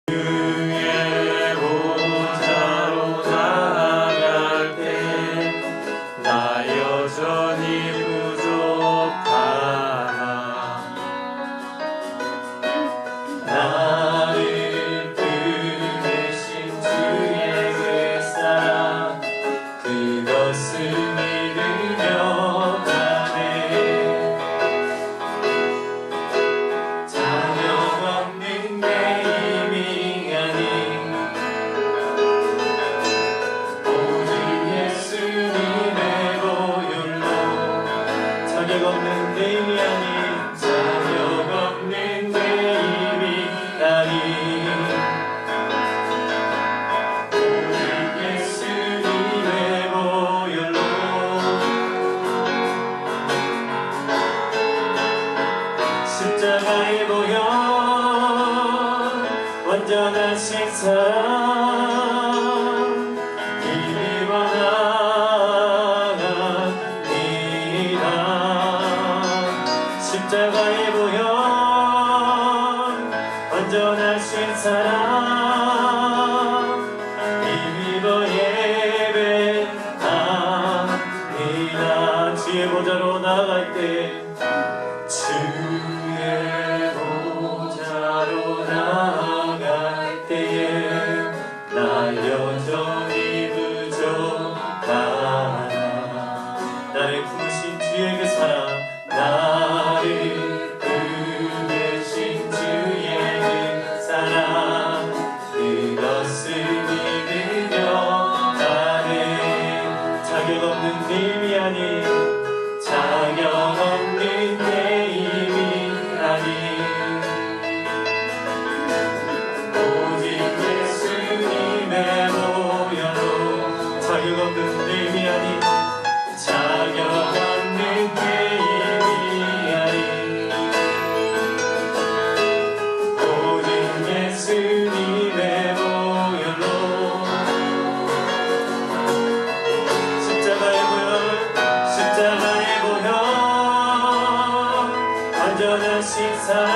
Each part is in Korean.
주의 보좌로 나아갈 때 나 여전히 부족하나 나를 부르신 주의 그 사랑 그것을 믿으며 가네 자격 없는 게 힘이 아닌 오직 예수님의 보혈로 자격 없는 내 힘이 아닌 자격 없는 내 힘이 아닌 오직 예수님의 보혈로 십자가의 보혈 완전하신 사랑 힘입어 나갑니다 십자가의 보혈 완전하신 사랑 힘입어 예배합니다 주의 보좌로 나갈 때 주의 보좌로 나아갈 때에 나 여전히 부족하나 나를 부르신 주의 그 사랑 나를 부르신 주의 그 사랑 그것을 믿으며 나는 자격 없는 힘이 아닌 자격 없는 내 힘이 아닌 오직 예수님의 보혈로 자격 없는 내 힘이 아닌 자격 없는 내 힘이 아닌 오직 예수님의 보혈로 십자가의 보혈 완전하신 사랑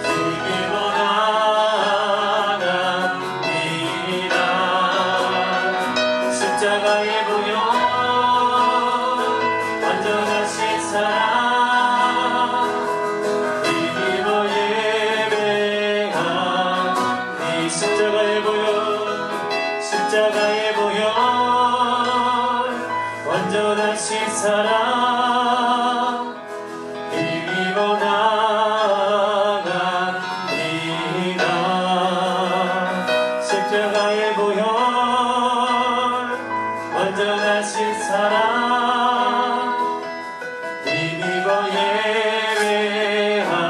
힘입어 나갑니다 십자가의 보혈 완전하신 사랑 힘입어 예배하니 십자가의 보혈 완전하신 사랑 힘입어 나갑니다 십자가의 보혈 완전하신 사랑 힘입어 예배합니다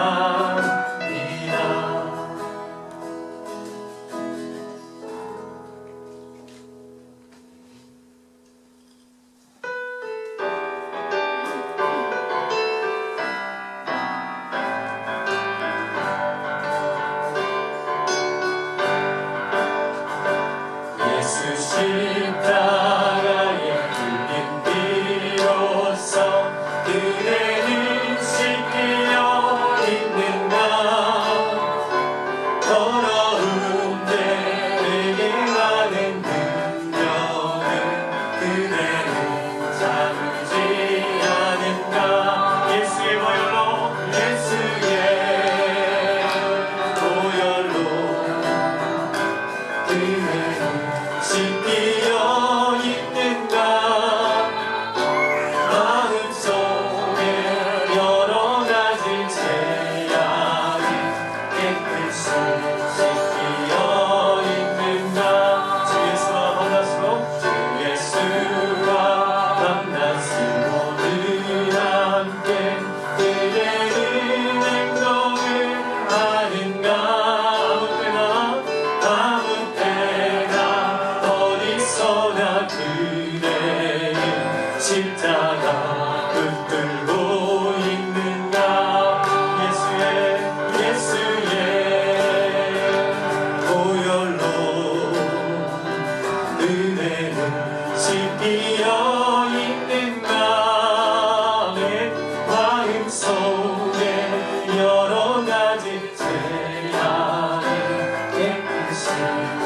예수 십자가의 흘린 피로써 그대는 씻기려 있는가 더러운데 내게 많은 능력은 그대는 참지 않은가 예수의 보혈로 그대는 씻기려 있는가 마음속에 여러 가지 죄악이 깨끗이 씻기려 있는가 주 예수와 만나시고 주 예수와 만나시고 늘 함께 그대는 행동을 하는가 아무 때나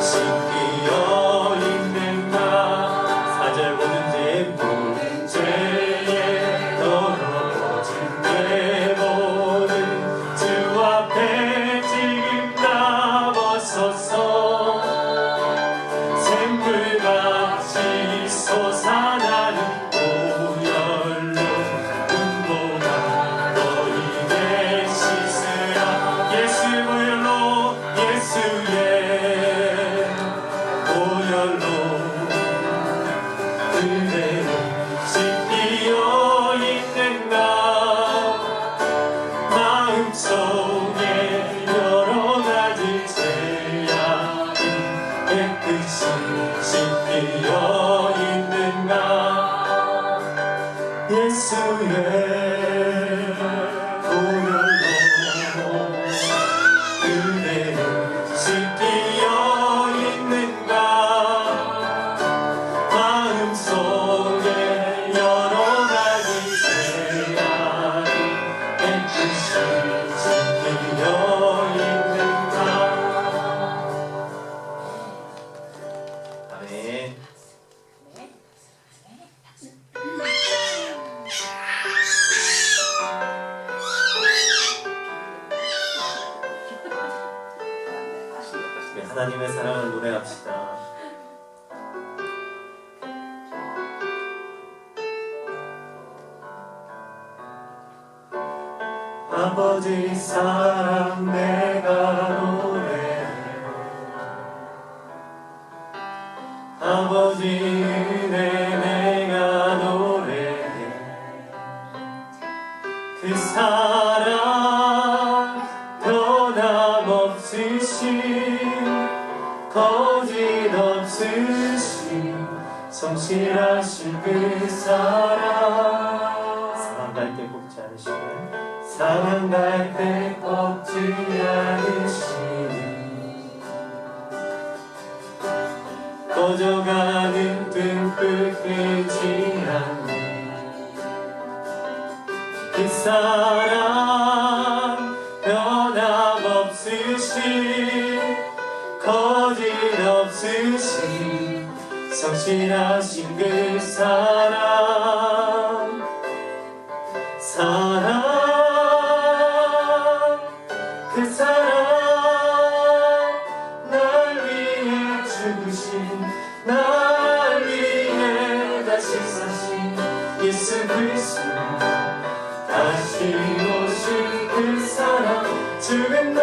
씻기어 있는가. 4절 모든 죄에 더러워진 내 모든 주 앞에 지금 나와서서 샘물같이 솟아나는 오열로 눈보라 너희의 씻으라. 예수 오열로 예수의 오열로 그대로 씻기어 있는가. 마음속에 여러 가지 죄악이 깨끗이 씻기어 있는가. 예수의 오열로 그대로 씻기어 있는가. 마음속에 여러 가지 죄악이 깨끗이 씻기어 있는가. 아멘. 네, 하나님의 사랑을 노래합시다. 아버지 사랑 내가 노래해. 아버지 은혜 내가 노래해. 그 사랑 변함없으신 거짓 없으신 성실하신 그 사랑. 사랑갈 때 곱지 않으시네. 사랑갈 때 꺾지 않으시니 꺼져가는 등불 끄지 않는 그 사랑 변함없으신 거짓 없으신 성실하신 그 사랑. 사랑 그 사랑 날 위해 죽으신 날 위해 다시 사신 예수 그리스도 다시 오실 그 사랑. 죽음도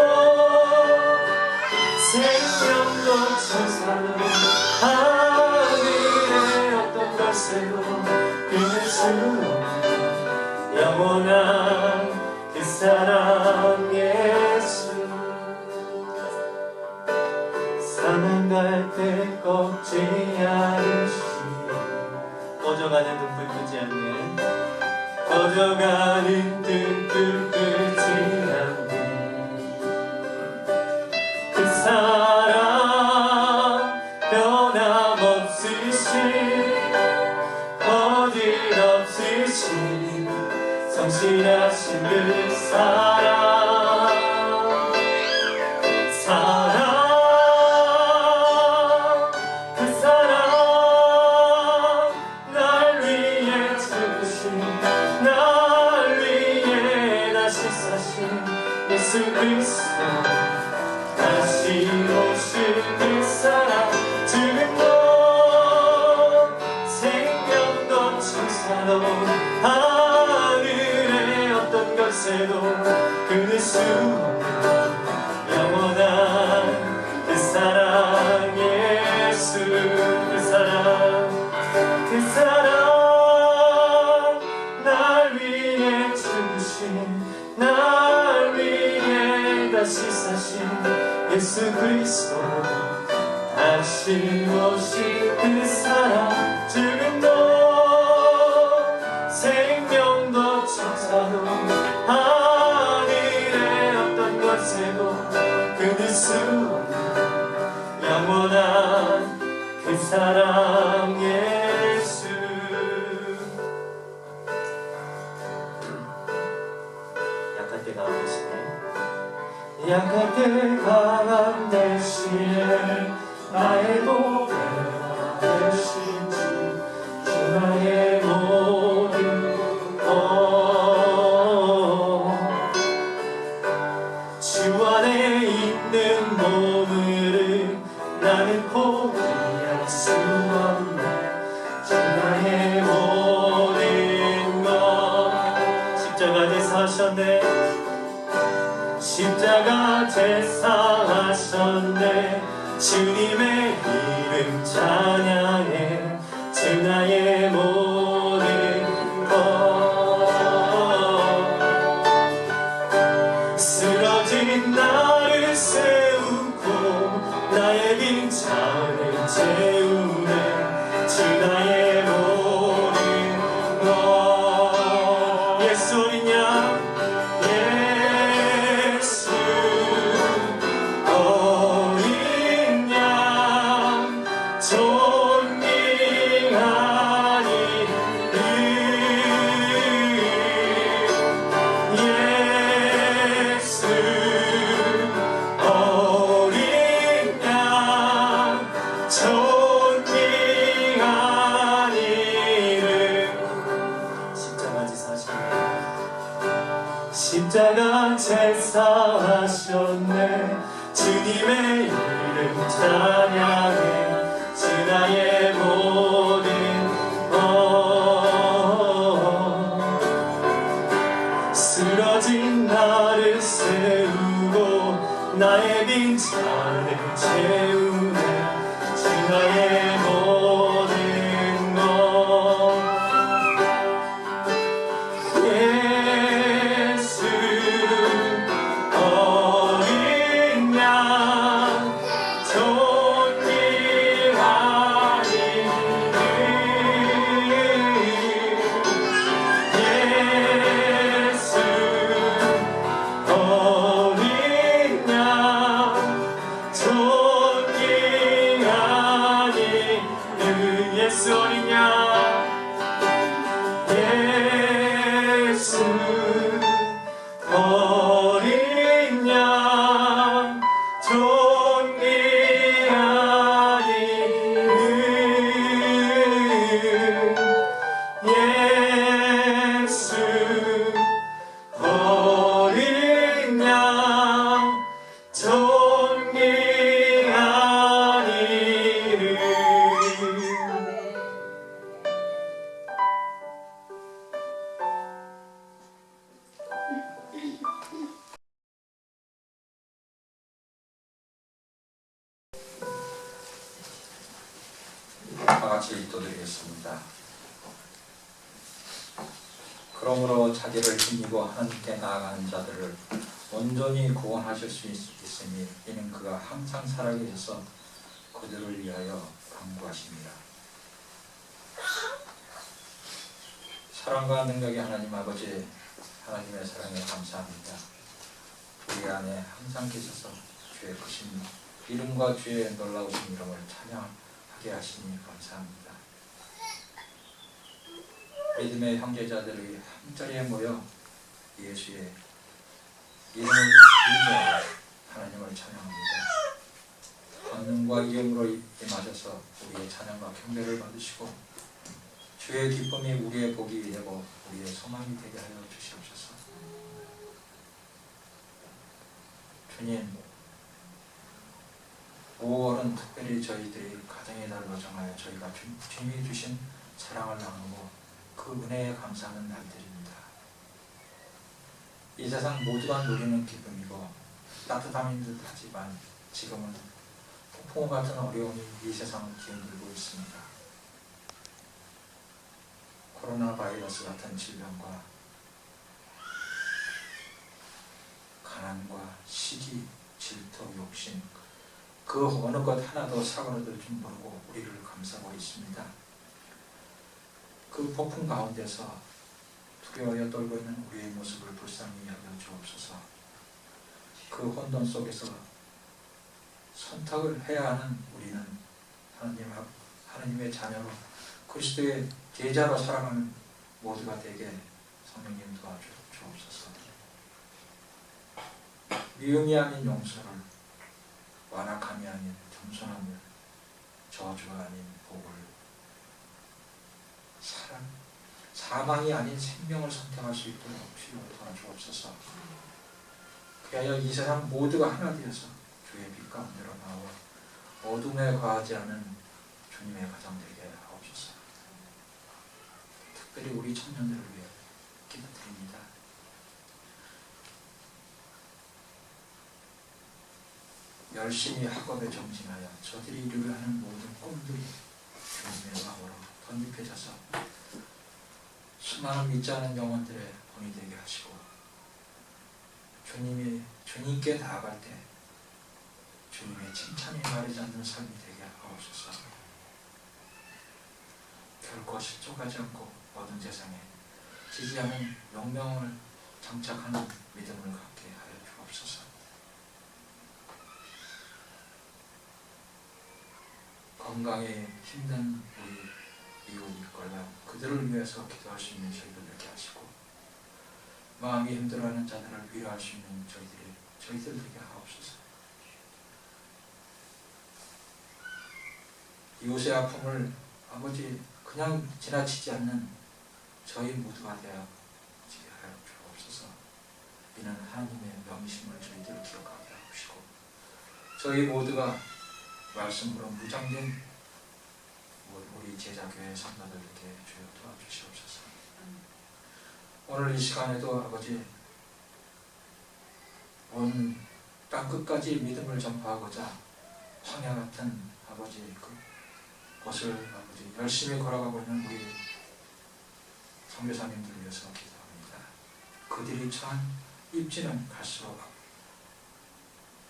생명도 천사도 하늘의 어떤 것에도 끊을 수 없는 영원한 그 사랑 예수. 사랑갈 때 꺾지 않으시니 꺼져가는 등불 끄지 않는 꺼져가는 등불 끄지 않는 그 사랑 변함없으신 거짓 없으신 성실하신 그 사랑. 사랑 그 사랑 날 위해 죽으신 날 위해 다시 사신 예수 그리스도 다시 오실 그 사랑. 죽음도 생명도 천사도 하늘의 어떤 것에도 끊을 수 없는 영원한 그 사랑 예수. 그 사랑 그 사랑 날 위해 죽으신 날 위해 다시 사신 예수 그리스도 다시 오실 그 사랑. 죽음도 생명도 천사도 하늘의 어떤 것에도 끊을 수 없는 영원한 그 사랑 예수. 약할 때 강한 대신에 약할 때 강한 대신에 나의 보배가 되신 주 나의 모든 것 주 안에 있는 보물을 나는 포기할 수 없네 주 나의 모든 것 십자가 제사하셨네 십자가 제사하셨네 주님의 이름 찬양해 주 나의 모든 것 쓰러진 나를 세우고 나의 빈잔을 채우네 주 나의 모든 것 예수 어린 양 예수 어린 양 존귀하니 예수 어린 양 존귀하니 십자가 제사하셨네 십자가 제사하셨네 주님의 이름 찬양해 주 나의 모든 쓰러진 나를 세우고 나의 빈잔을 채우네 주 나의 모든 것 예수 어린 양 존귀하니 예수 어린 양 존귀하니 예수 어린 양 예수 어린 양 존귀하니 예수 어린 양 존귀하니 다 같이 기도드리겠습니다. 그러므로 자기를 힘입어 하나님께 나아가는 자들을 온전히 구원하실 수 있으니 이는 그가 항상 살아계셔서 그들을 위하여 간구하십니다. 사랑과 능력의 하나님 아버지, 하나님의 사랑에 감사합니다. 우리 안에 항상 계셔서 주의 크신 이름과 주의 놀라우신 이름을 찬양하게 하시니 감사합니다. 믿음의 형제자들이 한자리에 모여 예수의 이름을 인정하여 하나님을 찬양합니다. 권능과 이름으로 임하셔서 우리의 찬양과 경배를 받으시고 주의 기쁨이 우리의 복이 되고 우리의 소망이 되게 하여 주시옵소서. 주님, 5월은 특별히 저희들이 가정의 달로 정하여 저희가 주님이 주신 사랑을 나누고 그 은혜에 감사하는 날들입니다. 이 세상 모두가 누리는 기쁨이고 따뜻함인 듯 하지만 지금은 폭풍과 같은 어려움이 이 세상을 기흔들고 있습니다. 코로나 바이러스 같은 질병과 가난과 시기, 질투, 욕심 그 어느 것 하나도 사고를 줄 모르고 우리를 감싸고 있습니다. 그 폭풍 가운데서 두려워하여 떨고 있는 우리의 모습을 불쌍히 여겨 주옵소서. 그 혼돈 속에서 선택을 해야 하는 우리는 하나님의 자녀로 그리스도의 제자로 살아가는 모두가 되게 성령님 도와주옵소서. 미움이 아닌 용서를, 완악함이 아닌 겸손함을, 저주가 아닌 복을, 사망이 아닌 생명을 선택할 수 있도록 주여 도와주옵소서. 그리하여 이 세상 모두가 하나 되어서 주의 빛 가운데로 나와 어둠에 거하지 않은 주님의 가정 되게 하옵소서. 특별히 우리 청년들을 위해 기도드립니다. 열심히 학업에 정진하여 저들이 이루려 하는 모든 꿈들이 주님의 마음으로 덧입혀져서 수많은 믿지 않은 영혼들의 본이 되게 하시고 주님께 나아갈 때 주님의 칭찬이 마르지 않는 삶이 되게 하옵소서. 결코 실족하지 않고 모든 세상에 지지하는 명명을 장착하는 믿음을 갖게 하여 주옵소서. 건강에 힘든 우리 이웃 일거나 그들을 위해서 기도할 수 있는 저희들 되게 하시고, 마음이 힘들어하는 자들을 위로할 수 있는 저희들 되게 하옵소서. 이웃의 아픔을 아버지 그냥 지나치지 않는 저희 모두가 되어 지게 하여 주옵소서. 이는 하나님의 명심을 저희들 기억하게 하시고, 저희 모두가 말씀으로 무장된 우리 제자교회 성도들에게 주여 도와주시옵소서. 오늘 이 시간에도 아버지 온 땅끝까지 믿음을 전파하고자 황야 같은 아버지 그곳을 아버지 열심히 걸어가고 있는 우리 선교사님들 위해서 기도합니다. 그들이 처한 입지는 갈수록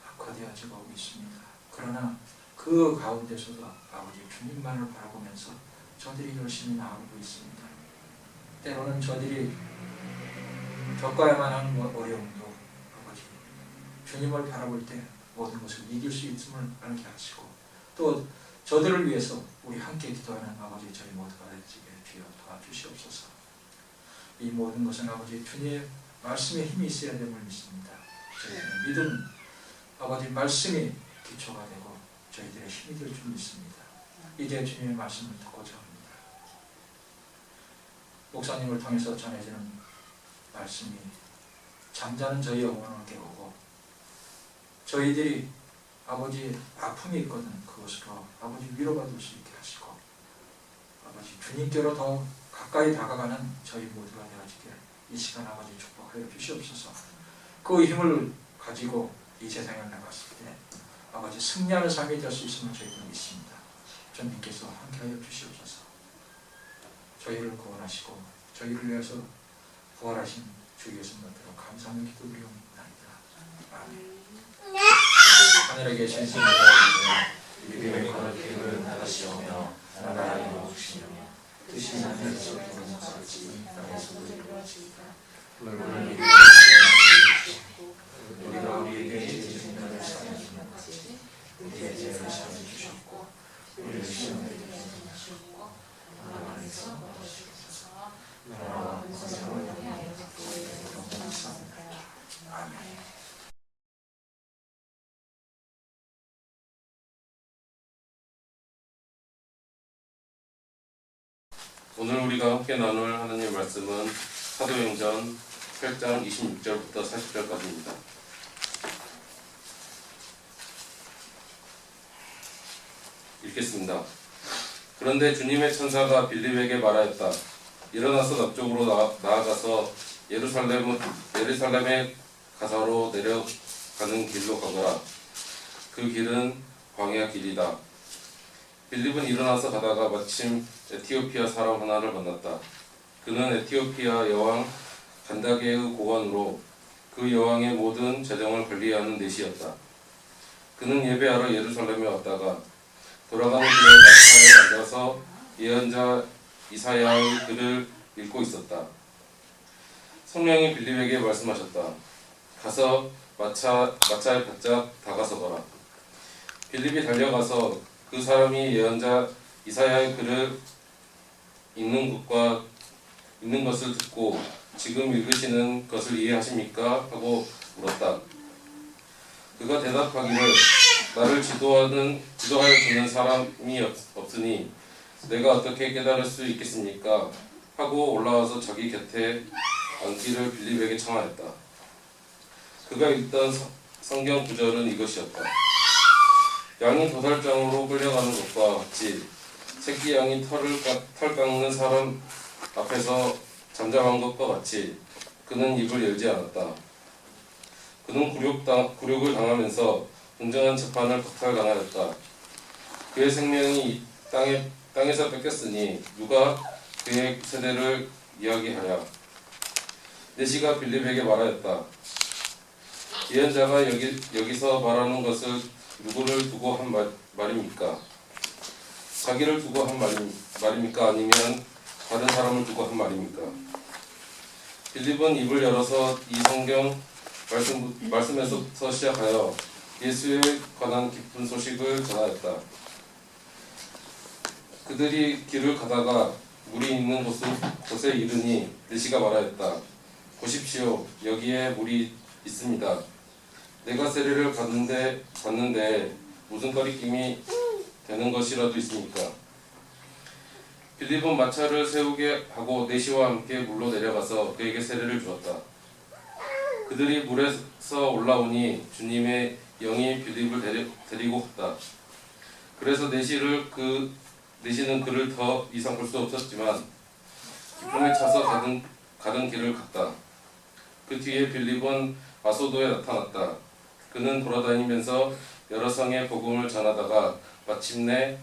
악화되어지고 있습니다. 그러나 그 가운데서도 아버지 주님만을 바라보면서 저들이 열심히 나아가고 있습니다. 때로는 저들이 겪어야만 하는 어려움도 아버지 주님을 바라볼 때 모든 것을 이길 수 있음을 알게 하시고, 또 저들을 위해서 우리 함께 기도하는 아버지 저희 모두가 되시게 주여 도와주시옵소서. 이 모든 것은 아버지 주님의 말씀에 힘이 있어야 됨을 믿습니다. 저희는 믿음 아버지 말씀이 기초가 되고 저희들의 힘이 될 줄 믿습니다. 이제 주님의 말씀을 듣고자 합니다. 목사님을 통해서 전해지는 말씀이 잠자는 저희 영혼을 깨우고, 저희들이 아버지 아픔이 있거든 그것으로 아버지 위로받을 수 있게 하시고, 아버지 주님께로 더 가까이 다가가는 저희 모두가 되어지게 이 시간 아버지 축복하여 주시옵소서. 그 힘을 가지고 이 세상에 나갔을 때 아버지 승리하는 삶이 될 수 있음을 저희도 믿습니다. 주님께서 함께하여 주시옵소서. 저희를 구원하시고 저희를 위해서 부활하신 주 예수님 앞으로 감사하며 기도드리옵나이다. 아멘. 하늘에 계신 신의 아버지, 이름의 거룩함을 나가시오며 나라의 먹으시며 뜻이 하늘에서 이루어진 것 같이 땅에서도 이루어지이다. 물을 우리가 우리에게 죄 지은 자를 사하여 주는 같이 우리의 죄를 사하여 주셨고, 우리를 시험에 들게 하지 마시고 하나님 안에서 나오시옵소서. 나라와 권세와 영광이 영원하옵소서. 아멘. 오늘 우리가 함께 나눌 하나님의 말씀은 사도행전 8장 26절부터 40절까지입니다. 읽겠습니다. 그런데 주님의 천사가 빌립에게 말하였다. 일어나서 남쪽으로 나아가서 예루살렘의 가사로 내려가는 길로 가거라. 그 길은 광야 길이다. 빌립은 일어나서 가다가 마침 에티오피아 사람 하나를 만났다. 그는 에티오피아 여왕 간다게의 고관으로 그 여왕의 모든 재정을 관리하는 내시였다. 그는 예배하러 예루살렘에 왔다가 돌아가는 길에 마차에 앉아서 예언자 이사야의 글을 읽고 있었다. 성령이 빌립에게 말씀하셨다. 가서 마차에 바짝 다가서거라. 빌립이 달려가서 그 사람이 예언자 이사야의 글을 읽는 것을 듣고 지금 읽으시는 것을 이해하십니까? 하고 물었다. 그가 대답하기를 나를 지도하여 주는 사람이 없으니 내가 어떻게 깨달을 수 있겠습니까? 하고 올라와서 자기 곁에 앉기를 빌립에게 청하였다. 그가 읽던 성경 구절은 이것이었다. 양이 도살장으로 끌려가는 것과 같이 새끼 양이 털 깎는 사람 앞에서 잠잠한 것과 같이 그는 입을 열지 않았다. 그는 굴욕을 당하면서 공정한 재판을 박탈당하였다. 그의 생명이 이 땅에서 뺏겼으니 누가 그의 세대를 이야기하랴. 내시가 빌립에게 말하였다. 예언자가 여기서 말하는 것을 누구를 두고 한 말입니까? 자기를 두고 한 말입니까? 아니면 다른 사람을 두고 한 말입니까? 빌립은 입을 열어서 이 성경 말씀에서 시작하여 예수에 관한 기쁜 소식을 전하였다. 그들이 길을 가다가 물이 있는 곳에 이르니 내시가 말하였다. 보십시오, 여기에 물이 있습니다. 내가 세례를 받는데 무슨 거리낌이 되는 것이라도 있습니까? 빌립은 마차를 세우게 하고 내시와 함께 물로 내려가서 그에게 세례를 주었다. 그들이 물에서 올라오니 주님의 영이 빌립을 데리고 갔다. 그래서 내시는 그를 더 이상 볼 수 없었지만 기쁨에 차서 가던 길을 갔다. 그 뒤에 빌립은 아소도에 나타났다. 그는 돌아다니면서 여러 성에 복음을 전하다가 마침내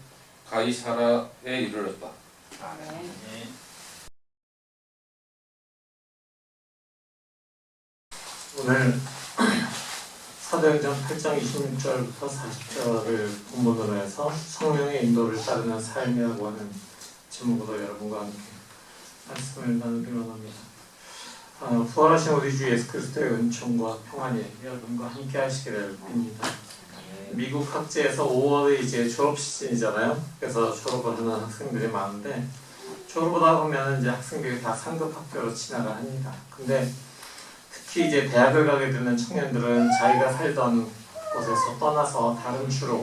가이사라에 이르렀다. 아멘. 오늘 사도행전 8장 26절부터 40절을 본문으로 해서 성령의 인도를 따르는 삶이라고 하는 제목으로 여러분과 함께 말씀을 나누기로 합니다. 부활하신 우리 주 예수 그리스도의 은총과 평안이 여러분과 함께 하시기를 빕니다. 미국 학제에서 5월이 이제 졸업 시즌이잖아요. 그래서 졸업을 하는 학생들이 많은데 졸업을 하면 이제 학생들이 다 상급 학교로 진학을 합니다. 근데 특히 이제 대학을 가게 되는 청년들은 자기가 살던 곳에서 떠나서 다른 주로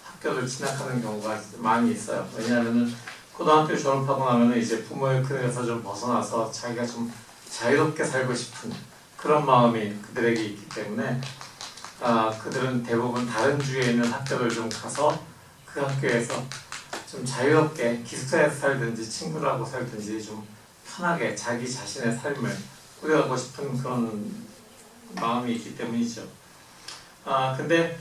학교를 진학하는 경우가 많이 있어요. 왜냐하면 고등학교 졸업하고 나면 이제 부모의 그늘에서 좀 벗어나서 자기가 좀 자유롭게 살고 싶은 그런 마음이 그들에게 있기 때문에 그들은 대부분 다른 주에 있는 학교를 좀 가서 그 학교에서 좀 자유롭게 기숙사에서 살든지 친구들하고 살든지 좀 편하게 자기 자신의 삶을 꾸려가고 싶은 그런 마음이 있기 때문이죠. 근데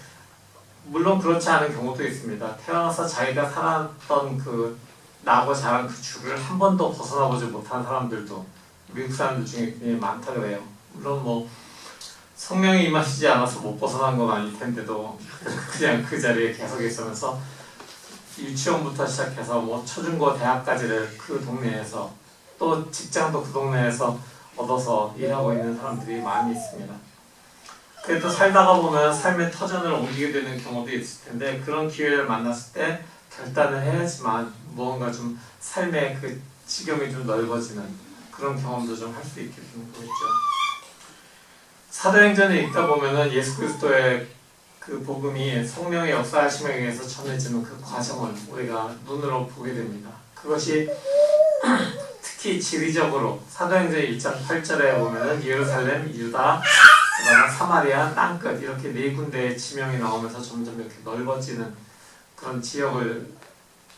물론 그렇지 않은 경우도 있습니다. 태어나서 자기가 살았던 나고 자란 그 주를 한 번도 벗어나보지 못한 사람들도 미국 사람들 중에 굉장히 많다 그래요. 물론 뭐 성령이 임하시지 않아서 못 벗어난 건 아닐 텐데도 그냥 그 자리에 계속 있으면서 유치원부터 시작해서 뭐 초중고 대학까지를 그 동네에서 또 직장도 그 동네에서 얻어서 일하고 있는 사람들이 많이 있습니다. 그래도 살다가 보면 삶의 터전을 옮기게 되는 경우도 있을 텐데 그런 기회를 만났을 때 결단을 해야지만 무언가 좀 삶의 그 지경이 좀 넓어지는 그런 경험도 좀 할 수 있게 되는 거겠죠. 사도행전을 읽다 보면은 예수 그리스도의 그 복음이 성령의 역사하심에 의해서 전해지는 그 과정을 우리가 눈으로 보게 됩니다. 그것이 특히 지리적으로 사도행전 1장 8절에 보면은 예루살렘, 유다, 그다음에 사마리아, 땅끝 이렇게 네 군데의 지명이 나오면서 점점 이렇게 넓어지는 그런 지역을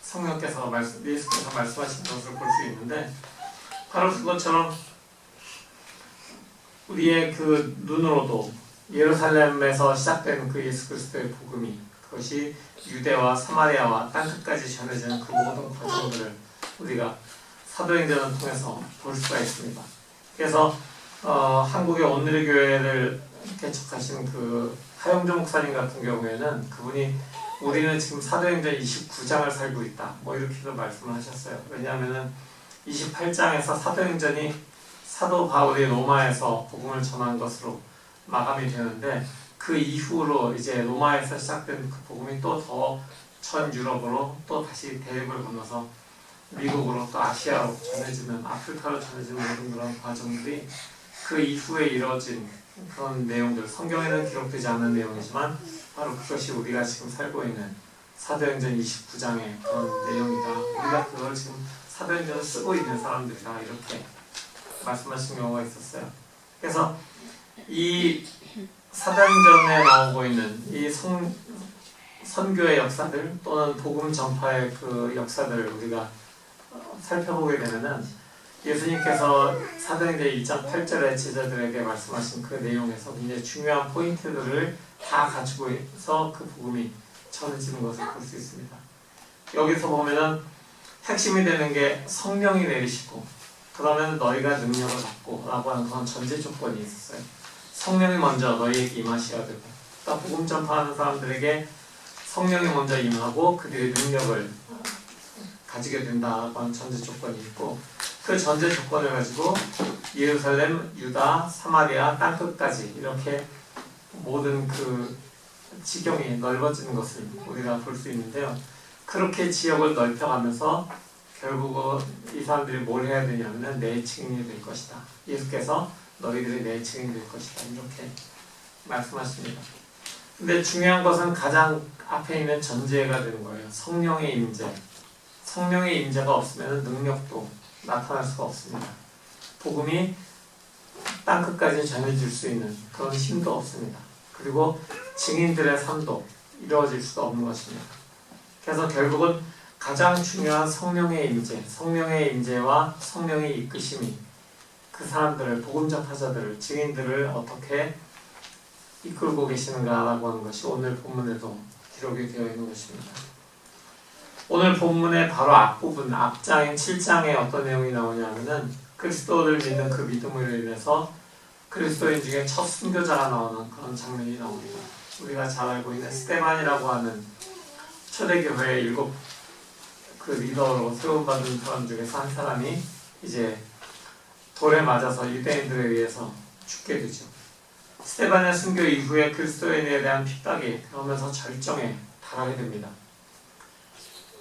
성령께서 예수께서 말씀하신 것을 볼 수 있는데 바로 그것처럼 우리의 그 눈으로도 예루살렘에서 시작된 그 예수 그리스도의 복음이 그것이 유대와 사마리아와 땅끝까지 전해지는 그 모든 과정들을 우리가 사도행전을 통해서 볼 수가 있습니다. 그래서 한국의 온누리 교회를 개척하신 그 하영조 목사님 같은 경우에는 그분이 우리는 지금 사도행전 29장을 살고 있다 뭐 이렇게도 말씀을 하셨어요. 왜냐하면은 28장에서 사도행전이 사도 바울이 로마에서 복음을 전한 것으로 마감이 되는데 그 이후로 이제 로마에서 시작된 그 복음이 또 더 전 유럽으로 또 다시 대륙을 건너서 미국으로 또 아시아로 전해지는 아프리카로 전해지는 모든 그런 과정들이 그 이후에 이루어진 그런 내용들 성경에는 기록되지 않는 내용이지만 바로 그것이 우리가 지금 살고 있는 사도행전 29장의 그런 내용이다. 우리가 그걸 지금 사도행전을 쓰고 있는 사람들이다. 이렇게 말씀하신 경우가 있었어요. 그래서 이 사도행전에 나오고 있는 이 선교의 역사들 또는 복음 전파의 그 역사들을 우리가 살펴보게 되면은 예수님께서 사도행전 2장 8절에 제자들에게 말씀하신 그 내용에서 굉장히 중요한 포인트들을 다 가지고 있어 그 복음이 전해지는 것을 볼 수 있습니다. 여기서 보면은 핵심이 되는 게 성령이 내리시고 그러면 너희가 능력을 받고 라고 하는 그런 전제 조건이 있었어요. 성령이 먼저 너희에게 임하셔야 되고 그러니까 복음 전파하는 사람들에게 성령이 먼저 임하고 그들의 능력을 가지게 된다고 하는 전제 조건이 있고 그 전제 조건을 가지고 예루살렘, 유다, 사마리아, 땅끝까지 이렇게 모든 그 지경이 넓어지는 것을 우리가 볼 수 있는데요. 그렇게 지역을 넓혀가면서 결국 이 사람들이 뭘 해야 되냐면 내 증인이 될 것이다. 예수께서 너희들이 내 증인이 될 것이다. 이렇게 말씀하십니다. 근데 중요한 것은 가장 앞에 있는 전제가 되는 거예요. 성령의 임재. 성령의 임재가 없으면 능력도 나타날 수가 없습니다. 복음이 땅끝까지 전해질 수 있는 그런 힘도 없습니다. 그리고 증인들의 삶도 이루어질 수가 없는 것입니다. 그래서 결국은 가장 중요한 성령의 임재, 성령의 임재와 성령의 이끄심이 그 사람들을, 복음 전파자들을, 증인들을 어떻게 이끌고 계시는가라고 하는 것이 오늘 본문에도 기록이 되어 있는 것입니다. 오늘 본문의 바로 앞부분, 앞장인 7장에 어떤 내용이 나오냐면은 그리스도를 믿는 그 믿음으로 인해서 그리스도인 중에 첫 순교자가 나오는 그런 장면이 나옵니다. 우리가 잘 알고 있는 스테반이라고 하는 초대교회의 7 그 리더로 세움받은 사람 중에서 한 사람이 이제 돌에 맞아서 유대인들에 의해서 죽게 되죠. 스테반의 순교 이후에 그리스도인에 대한 핍박이 그러면서 절정에 달하게 됩니다.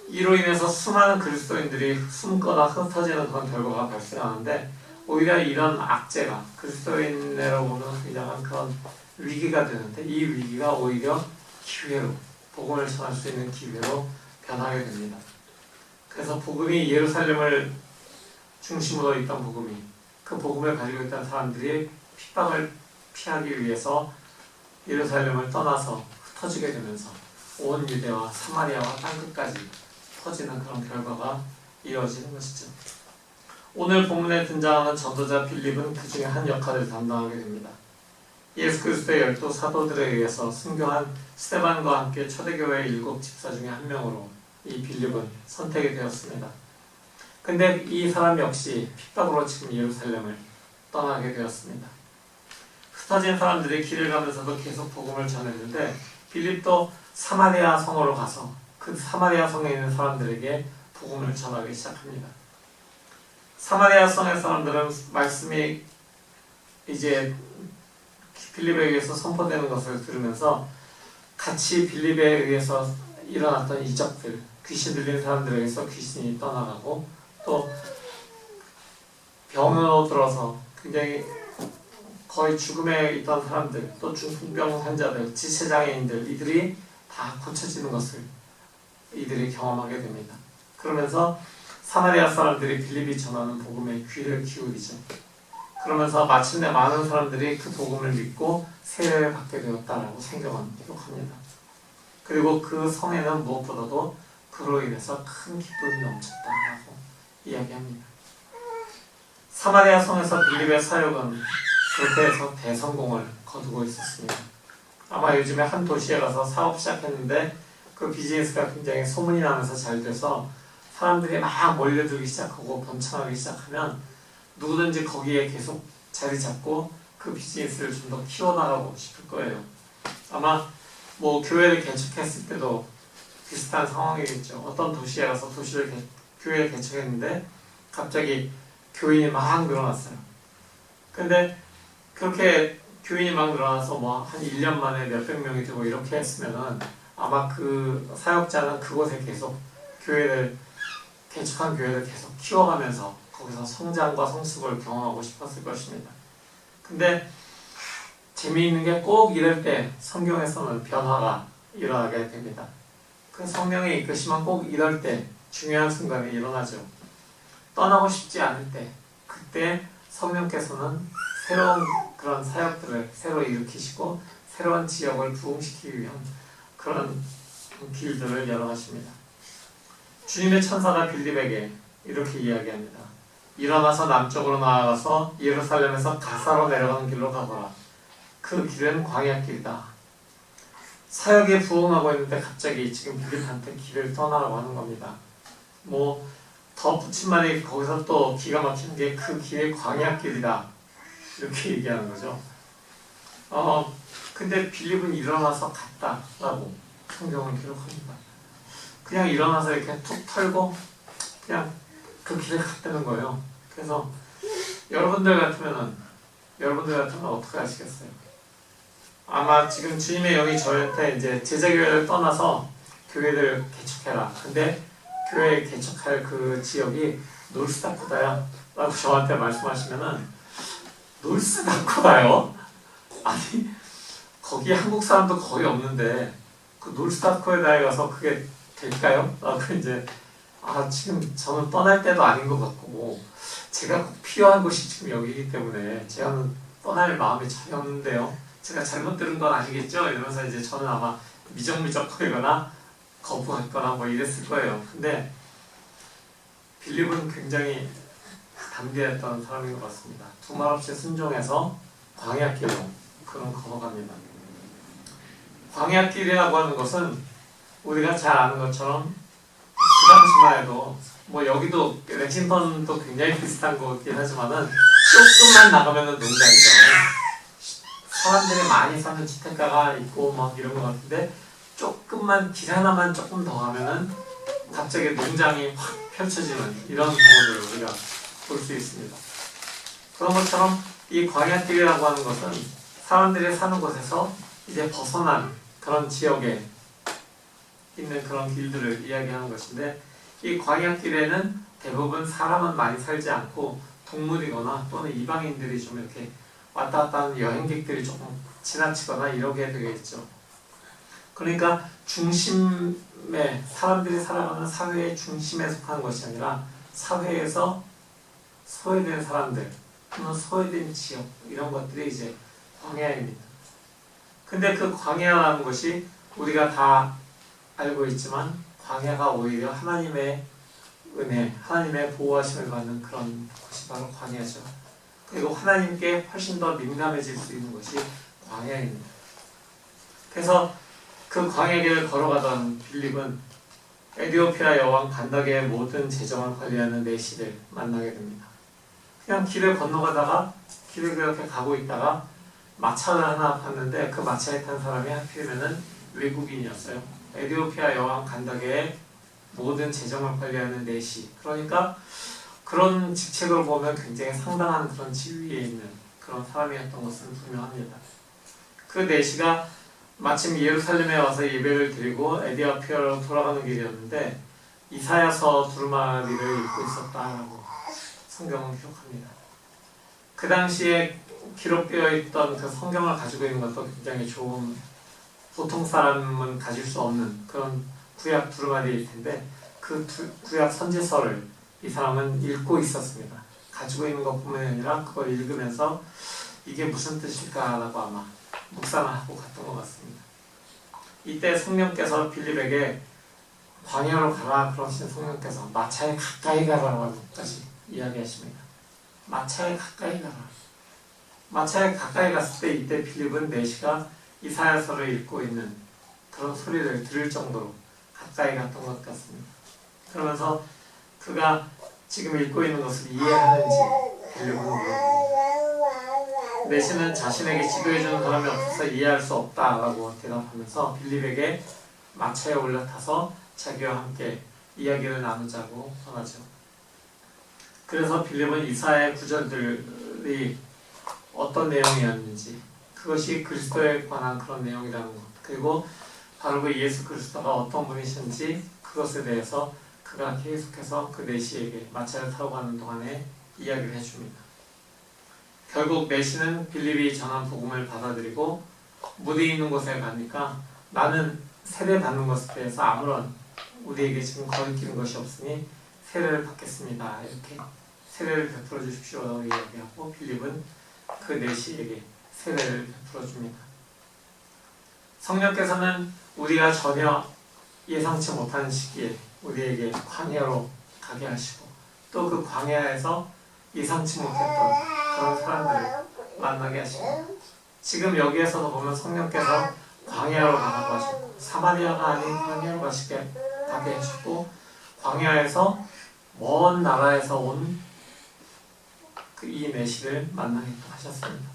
이로 인해서 수많은 그리스도인들이 숨거나 흩어지는 그런 결과가 발생하는데 오히려 이런 악재가 그리스도인으로 보면 굉장한 그런 위기가 되는데 이 위기가 오히려 기회로 복음을 전할 수 있는 기회로 변하게 됩니다. 그래서 복음이 예루살렘을 중심으로 있던 복음이 그 복음을 가지고 있던 사람들이 핍박을 피하기 위해서 예루살렘을 떠나서 흩어지게 되면서 온 유대와 사마리아와 땅끝까지 퍼지는 그런 결과가 이루어지는 것이죠. 오늘 본문에 등장하는 전도자 빌립은 그 중에 한 역할을 담당하게 됩니다. 예수 그리스도의 12 사도들에 의해서 순교한 스테반과 함께 초대교회의 7 집사 중에 한 명으로 이 빌립은 선택이 되었습니다. 근데 이 사람 역시 핍박으로 지금 예루살렘을 떠나게 되었습니다. 흩어진 사람들이 길을 가면서도 계속 복음을 전했는데 빌립도 사마리아 성으로 가서 그 사마리아 성에 있는 사람들에게 복음을 전하기 시작합니다. 사마리아 성의 사람들은 말씀이 이제 빌립에 의해서 선포되는 것을 들으면서 같이 빌립에 의해서 일어났던 이적들, 귀신 들린 사람들에게서 귀신이 떠나가고 또 병으로 들어서 굉장히 거의 죽음에 있던 사람들, 또 중풍병 환자들, 지체장애인들 이들이 다 고쳐지는 것을 이들이 경험하게 됩니다. 그러면서 사마리아 사람들이 빌립이 전하는 복음에 귀를 기울이죠. 그러면서 마침내 많은 사람들이 그 복음을 믿고 세례를 받게 되었다라고 성경은 기록합니다. 그리고 그 성에는 무엇보다도 그로 인해서 큰 기쁨이 넘쳤다라고 이야기합니다. 사마리아 성에서 빌립의 사역은 그렇게 해서 대성공을 거두고 있었습니다. 아마 요즘에 한 도시에 가서 사업 시작했는데 그 비즈니스가 굉장히 소문이 나면서 잘 돼서 사람들이 막 몰려들기 시작하고 번창하기 시작하면 누구든지 거기에 계속 자리 잡고 그 비즈니스를 좀 더 키워나가고 싶을 거예요. 아마 뭐 교회를 개척했을 때도 비슷한 상황이겠죠. 어떤 도시에 가서 교회를 개척했는데 갑자기 교인이 막 늘어났어요. 근데 그렇게 교인이 막 늘어나서 뭐 한 1년 만에 몇백 명이 되고 이렇게 했으면은 아마 그 사역자는 그곳에 계속 개척한 교회를 계속 키워가면서 거기서 성장과 성숙을 경험하고 싶었을 것입니다. 근데 재미있는 게 꼭 이럴 때 성경에서는 변화가 일어나게 됩니다. 그 성령의 이끄심은 꼭 이럴 때 중요한 순간에 일어나죠. 떠나고 싶지 않을 때, 그때 성령께서는 새로운 그런 사역들을 새로 일으키시고 새로운 지역을 부흥시키기 위한 그런 길들을 열어가십니다. 주님의 천사가 빌립에게 이렇게 이야기합니다. 일어나서 남쪽으로 나아가서 예루살렘에서 가사로 내려가는 길로 가거라. 그 길은 광야길이다. 사역에 부응하고 있는데 갑자기 지금 빌립한테 길을 떠나라고 하는 겁니다. 뭐 더 붙인 말이 거기서 또 기가 막히는 게 그 길이 광야길이다. 이렇게 얘기하는 거죠. 근데 빌립은 일어나서 갔다라고 성경은 기록합니다. 그냥 일어나서 이렇게 툭 털고 그냥 그 길에 갔다는 거예요. 그래서 여러분들 같으면 어떻게 하시겠어요? 아마 지금 주님의 영이 저한테 이제 제자교회를 떠나서 교회를 개척해라. 근데 교회 개척할 그 지역이 놀스다코다야 라고 저한테 말씀하시면은 놀스다코다요? 아니 거기 한국 사람도 거의 없는데 그 놀스다코다에 가서 그게 될까요? 라고 이제 지금 저는 떠날 때도 아닌 것 같고 제가 꼭 필요한 곳이 지금 여기이기 때문에 제가는 떠날 마음이 전혀 없는데요. 제가 잘못 들은 건 아니겠죠? 이러면서 이제 저는 아마 미적거리거나 거부했거나 뭐 이랬을 거예요. 근데 빌립은 굉장히 담대했던 사람인 것 같습니다. 두말 없이 순종해서 광야길로 그런 걸어갑니다. 광야길이라고 하는 것은 우리가 잘 아는 것처럼 그 당시만 해도 뭐 여기도 렉싱턴도 굉장히 비슷한 거긴 하지만은 조금만 나가면은 농장이잖아요. 사람들이 많이 사는 주택가가 있고 막 이런 것 같은데 조금만 길 하나만 조금 더 가면은 갑자기 농장이 확 펼쳐지는 이런 경우들을 우리가 볼 수 있습니다. 그런 것처럼 이 광야길이라고 하는 것은 사람들이 사는 곳에서 이제 벗어난 그런 지역에 있는 그런 길들을 이야기하는 것인데 이 광야길에는 대부분 사람은 많이 살지 않고 동물이거나 또는 이방인들이 좀 이렇게 왔다 갔다 하는 여행객들이 조금 지나치거나 이러게 되겠죠. 그러니까 중심에 사람들이 살아가는 사회의 중심에 속하는 것이 아니라 사회에서 소외된 사람들 또는 소외된 지역 이런 것들이 이제 광야입니다. 근데 그 광야라는 것이 우리가 다 알고 있지만 광야가 오히려 하나님의 은혜, 하나님의 보호하심을 받는 그런 것이 바로 광야죠. 그리고 하나님께 훨씬 더 민감해질 수 있는 것이 광야입니다. 그래서 그 광야길을 걸어가던 빌립은 에디오피아 여왕 간다게의 모든 재정을 관리하는 내시를 만나게 됩니다. 그냥 길을 건너가다가 길을 그렇게 가고 있다가 마차를 하나 봤는데 그 마차에 탄 사람이 하필이면은 외국인이었어요. 에디오피아 여왕 간다게의 모든 재정을 관리하는 내시. 그러니까 그런 직책을 보면 굉장히 상당한 그런 지위에 있는 그런 사람이었던 것은 분명합니다. 그 내시가 마침 예루살렘에 와서 예배를 드리고 에디오피아로 돌아가는 길이었는데 이사야서 두루마리를 읽고 있었다라고 성경은 기록합니다. 그 당시에 기록되어 있던 그 성경을 가지고 있는 것도 굉장히 좋은 보통 사람은 가질 수 없는 그런 구약 두루마리일 텐데 그 구약 선지서를 이 사람은 읽고 있었습니다. 가지고 있는 것뿐만이 아니라 그걸 읽으면서 이게 무슨 뜻일까라고 아마 묵상을 하고 갔던 것 같습니다. 이때 성령께서 빌립에게 광야로 가라 그러신 성령께서 마차에 가까이 가라고까지 이야기하십니다. 마차에 가까이 가라. 마차에 가까이 갔을 때 이때 빌립은 내시가 이사야서를 읽고 있는 그런 소리를 들을 정도로 가까이 갔던 것 같습니다. 그러면서 그가 지금 읽고 있는 것을 이해하는지 빌립은 물었고 내시는 자신에게 지도해주는 사람이 없어서 이해할 수 없다라고 대답하면서 빌립에게 마차에 올라타서 자기와 함께 이야기를 나누자고 전하죠. 그래서 빌립은 이사야의 구절들이 어떤 내용이었는지 그것이 그리스도에 관한 그런 내용이라는 것 그리고 바로 그 예수 그리스도가 어떤 분이신지 그것에 대해서 그가 계속해서 그 내시에게 마차를 타고 가는 동안에 이야기를 해줍니다. 결국 내시는 빌립이 전한 복음을 받아들이고 무디 있는 곳에 가니까 나는 세례받는 것에 대해서 아무런 우리에게 지금 거리끼는 것이 없으니 세례를 받겠습니다. 이렇게 세례를 베풀어 주십시오라고 이야기하고 빌립은 그 내시에게 세례를 베풀어 줍니다. 성령께서는 우리가 전혀 예상치 못한 시기에 우리에게 광야로 가게 하시고 또 그 광야에서 예상치 못했던 그런 사람들을 만나게 하십니다. 지금 여기에서도 보면 성령께서 광야로 가라고 하시고 사마리아가 아닌 광야로 가게 하시고 광야에서 먼 나라에서 온 이 내시를 만나게 하셨습니다.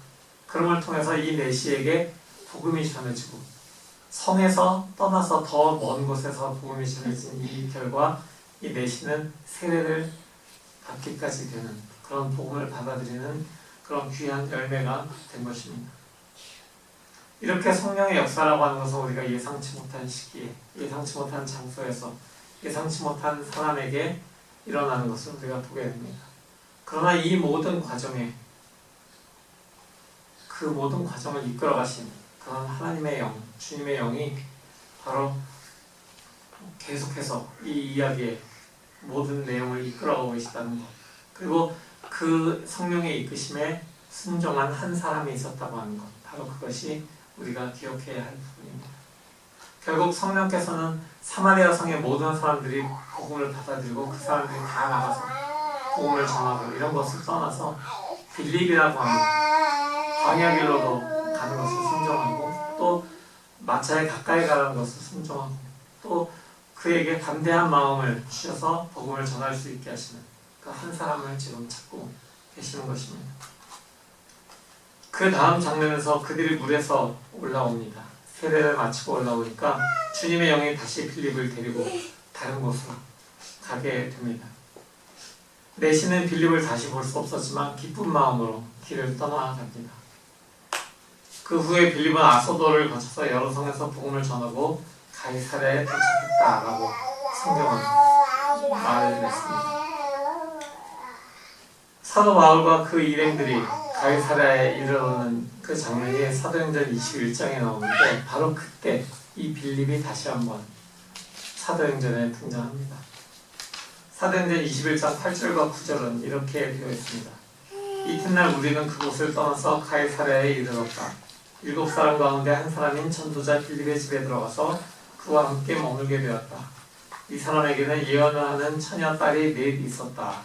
그럼을 통해서 이 내시에게 복음이 전해지고 성에서 떠나서 더 먼 곳에서 복음이 전해진 이 결과 이 내시는 세례를 받기까지 되는 그런 복음을 받아들이는 그런 귀한 열매가 된 것입니다. 이렇게 성령의 역사라고 하는 것은 우리가 예상치 못한 시기에 예상치 못한 장소에서 예상치 못한 사람에게 일어나는 것을 우리가 보게 됩니다. 그러나 이 모든 과정에 그 모든 과정을 이끌어 가신 그런 하나님의 영, 주님의 영이 바로 계속해서 이 이야기의 모든 내용을 이끌어가고 계시다는 것, 그리고 그 성령의 이끄심에 순종한 한 사람이 있었다고 하는 것, 바로 그것이 우리가 기억해야 할 부분입니다. 결국 성령께서는 사마리아 성의 모든 사람들이 복음을 받아들이고 그 사람들이 다 나가서 복음을 전하고 이런 것을 떠나서 빌립이라고 하는 광야길로도 가는 것을 순종하고 또 마차에 가까이 가는 것을 순종하고 또 그에게 담대한 마음을 주셔서 복음을 전할 수 있게 하시는 그 한 사람을 지금 찾고 계시는 것입니다. 그 다음 장면에서 그들이 물에서 올라옵니다. 세례를 마치고 올라오니까 주님의 영이 다시 빌립을 데리고 다른 곳으로 가게 됩니다. 내시는 빌립을 다시 볼 수 없었지만 기쁜 마음으로 길을 떠나갑니다. 그 후에 빌립은 아소도를 거쳐서 여러 성에서 복음을 전하고 가이사랴에 도착했다라고 성경은 말을 했습니다. 사도 바울과 그 일행들이 가이사랴에 이르러는 그 장면이 사도행전 21장에 나오는데 바로 그때 이 빌립이 다시 한번 사도행전에 등장합니다. 사도행전 21장 8절과 9절은 이렇게 되어 있습니다. 이튿날 우리는 그곳을 떠나서 가이사랴에 이르렀다. 7사람 가운데 한 사람인 전도자 빌립의 집에 들어가서 그와 함께 머물게 되었다. 이 사람에게는 예언을 하는 처녀 딸이 넷 있었다.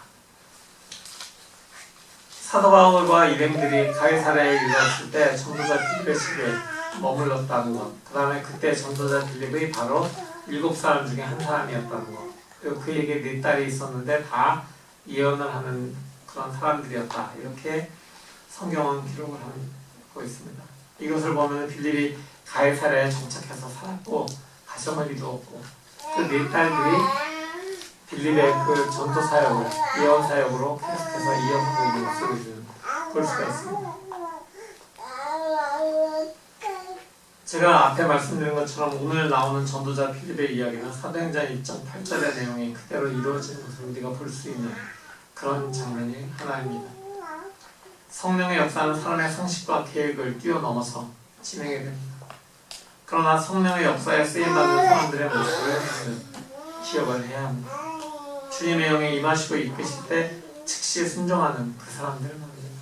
사도 바울과 일행들이 가이사랴에 이르렀을 때 전도자 빌립의 집에 머물렀다는 것, 그 다음에 그때 전도자 빌립이 바로 7사람 중에 한 사람이었다는 것, 그리고 그에게 4딸이 있었는데 다 예언을 하는 그런 사람들이었다. 이렇게 성경은 기록을 하고 있습니다. 이것을 보면 빌립이 가이사랴에 정착해서 살았고 가정을 이루었고 그 4딸들이 빌립의 그 전도 사역을 예언 사역으로 계속해서 이어가고 있는 것을 우리는 볼 수가 있습니다. 제가 앞에 말씀드린 것처럼 오늘 나오는 전도자 빌립의 이야기는 사도행전 1장 8절의 내용이 그대로 이루어지는 것을 우리가 볼 수 있는 그런 장면이 하나입니다. 성령의 역사는 사람의 상식과 계획을 뛰어넘어서 진행이 됩니다. 그러나 성령의 역사에 쓰임받는 사람들의 모습을 기억을 해야 합니다. 주님의 영이 임하시고 이끄실 때 즉시 순종하는 그 사람들 말입니다.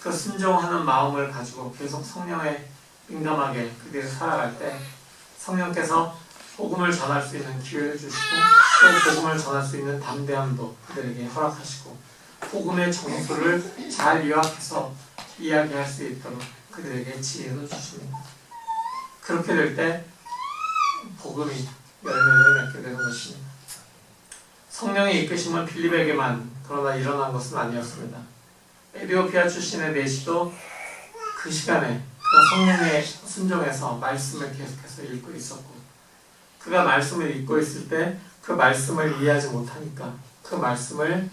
그 순종하는 마음을 가지고 계속 성령에 민감하게 그들이 살아갈 때 성령께서 복음을 전할 수 있는 기회를 주시고 또 복음을 전할 수 있는 담대함도 그들에게 허락하시고 복음의 정수를 잘 요약해서 이야기할 수 있도록 그들에게 지혜도 주십니다. 그렇게 될 때 복음이 열매를 맺게 되는 것입니다. 성령의 이끄심은 빌립에게만 그러나 일어난 것은 아니었습니다. 에디오피아 출신의 내시도 그 시간에 그 성령의 순종에서 말씀을 계속해서 읽고 있었고 그가 말씀을 읽고 있을 때 그 말씀을 이해하지 못하니까 그 말씀을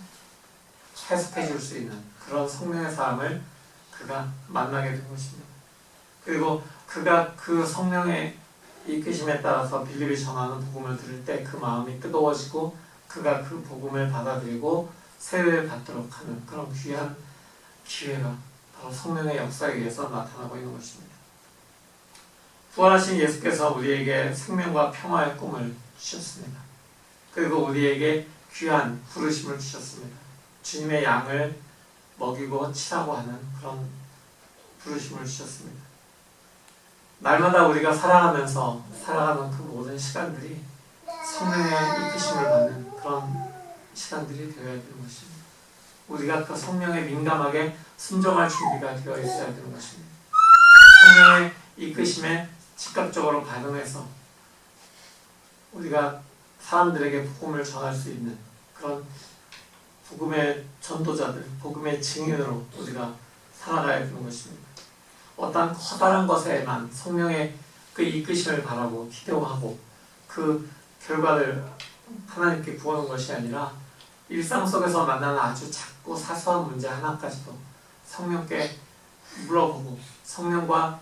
해석해 줄 수 있는 그런 성령의 사람을 그가 만나게 된 것입니다. 그리고 그가 그 성령의 이끄심에 따라서 빌립이 전하는 복음을 들을 때 그 마음이 뜨거워지고 그가 그 복음을 받아들이고 세례를 받도록 하는 그런 귀한 기회가 바로 성령의 역사에 의해서 나타나고 있는 것입니다. 부활하신 예수께서 우리에게 생명과 평화의 꿈을 주셨습니다. 그리고 우리에게 귀한 부르심을 주셨습니다. 주님의 양을 먹이고 치라고 하는 그런 부르심을 주셨습니다. 날마다 우리가 살아가면서 살아가는 그 모든 시간들이 성령의 이끄심을 받는 그런 시간들이 되어야 되는 것입니다. 우리가 그 성령에 민감하게 순종할 준비가 되어 있어야 되는 것입니다. 성령의 이끄심에 즉각적으로 반응해서 우리가 사람들에게 복음을 전할 수 있는 그런 복음의 전도자들, 복음의 증인으로 우리가 살아가야 되는 것입니다. 어떤 커다란 것에만 성령의 그 이끄심을 바라고 기도하고 그 결과를 하나님께 구하는 것이 아니라 일상 속에서 만나는 아주 작고 사소한 문제 하나까지도 성령께 물어보고 성령과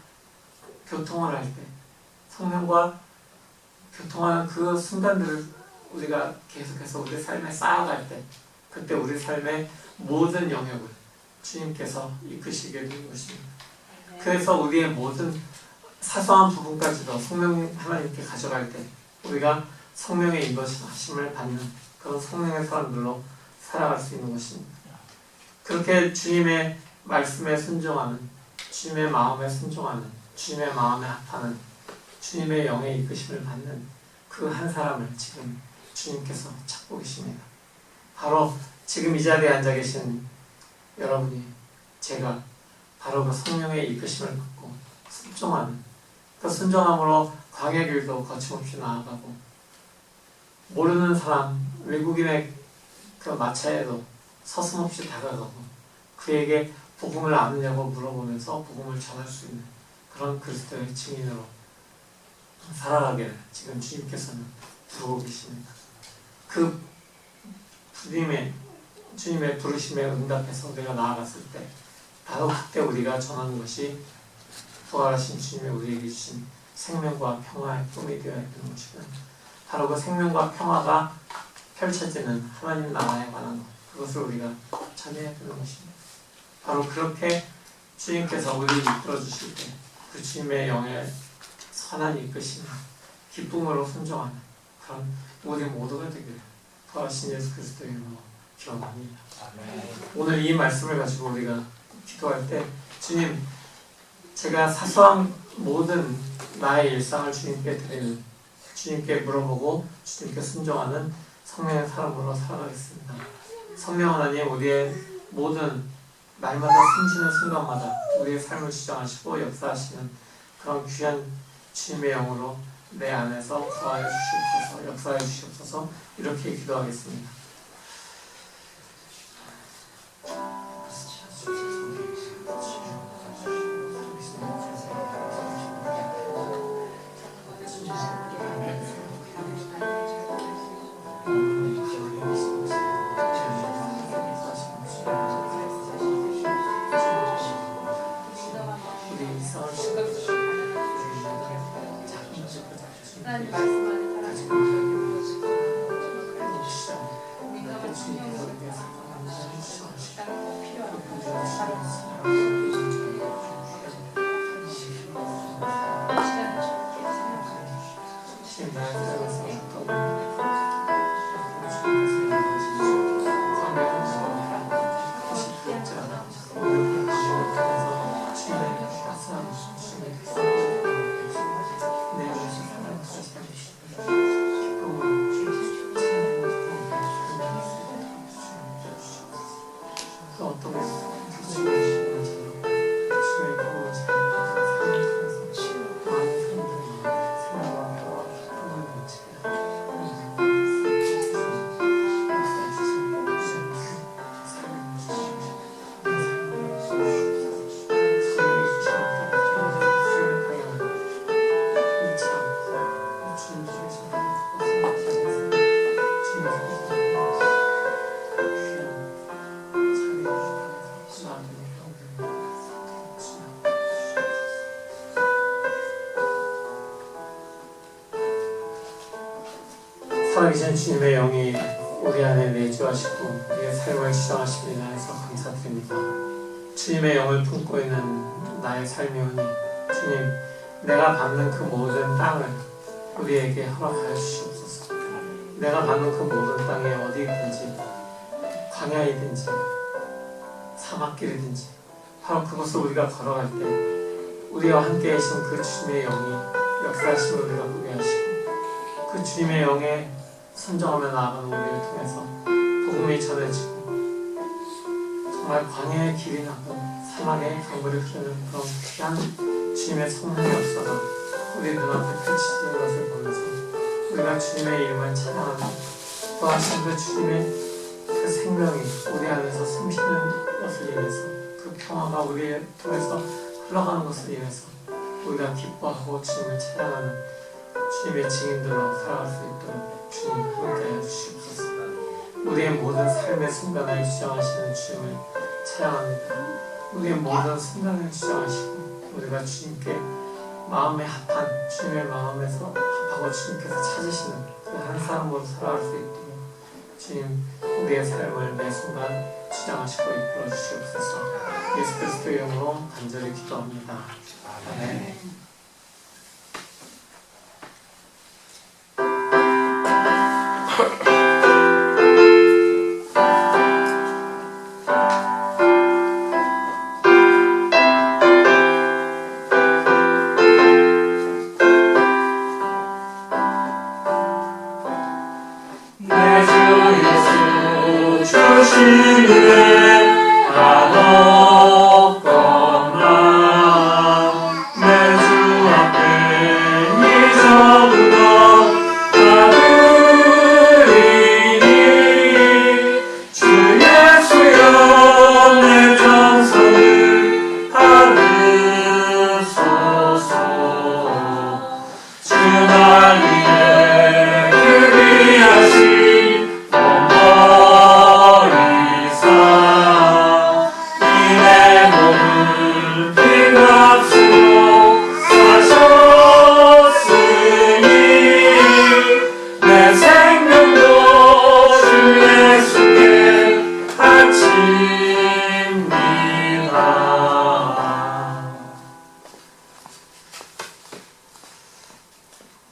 교통을 할 때 성령과 교통하는 그 순간들을 우리가 계속해서 우리 삶에 쌓아갈 때 그때 우리 삶의 모든 영역을 주님께서 이끄시게 되는 것입니다. 그래서 우리의 모든 사소한 부분까지도 성령 하나님께 가져갈 때 우리가 성령의 인도하심을 받는 그런 성령의 사람들로 살아갈 수 있는 것입니다. 그렇게 주님의 말씀에 순종하는, 주님의 마음에 순종하는, 주님의 마음에 합하는, 주님의 영의 이끄심을 받는 그 한 사람을 지금 주님께서 찾고 계십니다. 바로 지금 이 자리에 앉아 계신 여러분이, 제가 바로 그 성령의 이끄심을 받고 순종하는, 그 순종함으로 광야 길도 거침없이 나아가고 모르는 사람, 외국인의 그 마차에도 서슴없이 다가가고 그에게 복음을 아느냐고 물어보면서 복음을 전할 수 있는 그런 그리스도의 증인으로 살아가기를 지금 주님께서는 부르고 계십니다. 그 주님의 부르심에 응답해서 우리가 나아갔을 때 바로 그때 우리가 전하는 것이 부활하신 주님의 우리에게 주신 생명과 평화의 꿈이 되어야 되는 것이고, 바로 그 생명과 평화가 펼쳐지는 하나님 나라에 관한 것, 그것을 우리가 전해야 되는 것입니다. 바로 그렇게 주님께서 우리를 이끌어 주실 때 그 주님의 영의 선한 이끄심, 기쁨으로 순종하는 그런 우리 모두가 되기를 부활하신 예수 그리스도의 이름으로 기원합니다. 오늘 이 말씀을 가지고 우리가 기도할 때, 주님, 제가 사소한 모든 나의 일상을 주님께 드리는, 주님께 물어보고 주님께 순종하는 성령의 사람으로 살아가겠습니다. 성령 하나님, 우리의 모든 날마다 숨쉬는 순간마다 우리의 삶을 주장하시고 역사하시는 그런 귀한 주님의 영으로 내 안에서 거하여 주시옵소서, 역사해 주시옵소서. 이렇게 기도하겠습니다. 살아계신 주님의 영이 우리 안에 내주하시고 우리의 삶을 주장하심에 대해서 감사드립니다. 주님의 영을 품고 있는 나의 삶이 오니 주님, 내가 받는 그 모든 땅을 우리에게 허락하여 주시옵소서. 내가 받는 그 모든 땅에 어디든지 광야이든지 사막길이든지 바로 그곳을 우리가 걸어갈 때 우리와 함께 계신 그 주님의 영이 역사하심을 우리가 보게 하시고 그 주님의 영에 선정하며 나아가는 우리를 통해서 복음이 전해지고 정말 광야의 길이 나고 사막의 강물이 흐르는 그런 귀한 주님의 성령의 역사가 우리 눈앞에 펼쳐지는 것을 보면서 우리가 주님의 이름을 찬양하며 또하신 그 주님의 그 생명이 우리 안에서 숨쉬는 것을 인해서 그 평화가 우리 통해서 흘러가는 것을 인해서 우리가 기뻐하고 주님을 찬양하는 주님의 증인들로 살아갈 수 있도록 주님 함께하여 주시옵소서. 우리의 모든 삶의 순간을 주장하시는 주님을 찬양합니다. 우리의 모든 순간을 주장하시고 우리가 주님께 마음에 합한 주님의 마음에서 합하고 주님께서 찾으시는 그 한 사람으로 살아갈 수 있도록 주님 우리의 삶을 매 순간 주장하시고 이끌어 주시옵소서. 예수 그리스도의 이름으로 간절히 기도합니다. 아멘.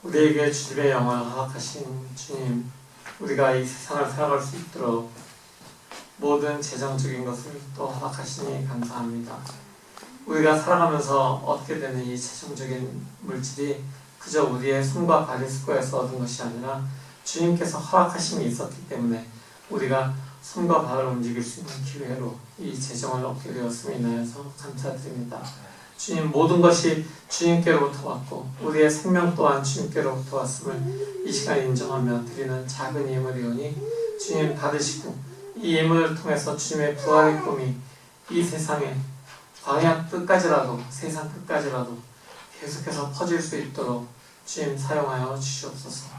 우리에게 주님의 영을 허락하신 주님, 우리가 이 세상을 살아갈 수 있도록 모든 재정적인 것을 또 허락하시니 감사합니다. 우리가 살아가면서 얻게 되는 이 재정적인 물질이 그저 우리의 손과 발이 수고해서 얻은 것이 아니라 주님께서 허락하심이 있었기 때문에 우리가 손과 발을 움직일 수 있는 기회로 이 재정을 얻게 되었음에 인하여서 감사드립니다. 주님, 모든 것이 주님께로부터 왔고 우리의 생명 또한 주님께로부터 왔음을 이 시간 인정하며 드리는 작은 예물이오니 주님 받으시고 이 예물을 통해서 주님의 부활의 꿈이 이 세상에 광야 끝까지라도 세상 끝까지라도 계속해서 퍼질 수 있도록 주님 사용하여 주시옵소서.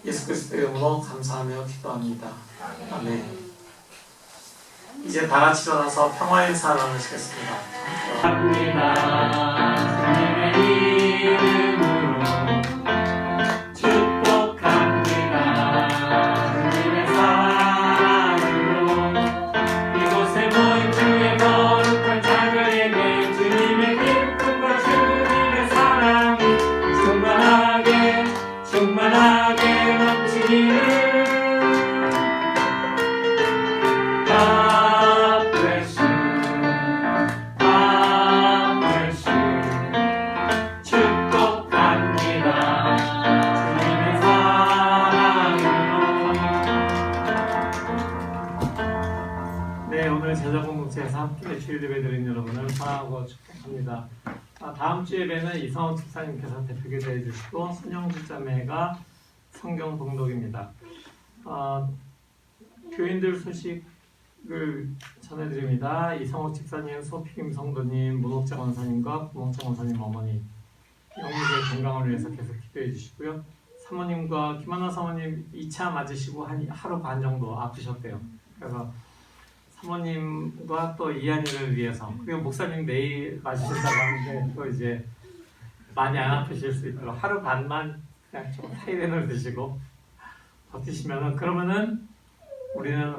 예수 그리스도의 이름으로 감사하며 기도합니다. 아멘. 이제 다 같이 일어나서 평화의 인사 나누시겠습니다. 축복합니다. 주님의 이름으로 축복합니다. 주님의 사랑으로 이곳에 모인 주의 거룩한 자녀에게 주님의 기쁨과 주님의 사랑이 충만하게 넘치기를. 함께 주일 예배 드린 여러분을 사랑하고 축복합니다. 다음 주 예배는 이성호 집사님께서 대표기도해 주시고 손영주 자매가 성경 봉독입니다. 교인들 소식을 전해드립니다. 이성호 집사님, 소피김 성도님, 문옥장 원사님과 구목장 원사님 어머니 영국의 건강을 위해서 계속 기도해 주시고요. 사모님과 김하나 사모님 2차 맞으시고 하루 반 정도 아프셨대요. 그래서 사모님과 또 이한이를 위해서, 그리고 목사님 내일 맞으신다고 하는데 또 이제 많이 안 아프실 수 있도록 하루 반만 그냥 좀 타이레놀 드시고 버티시면은, 그러면은 우리는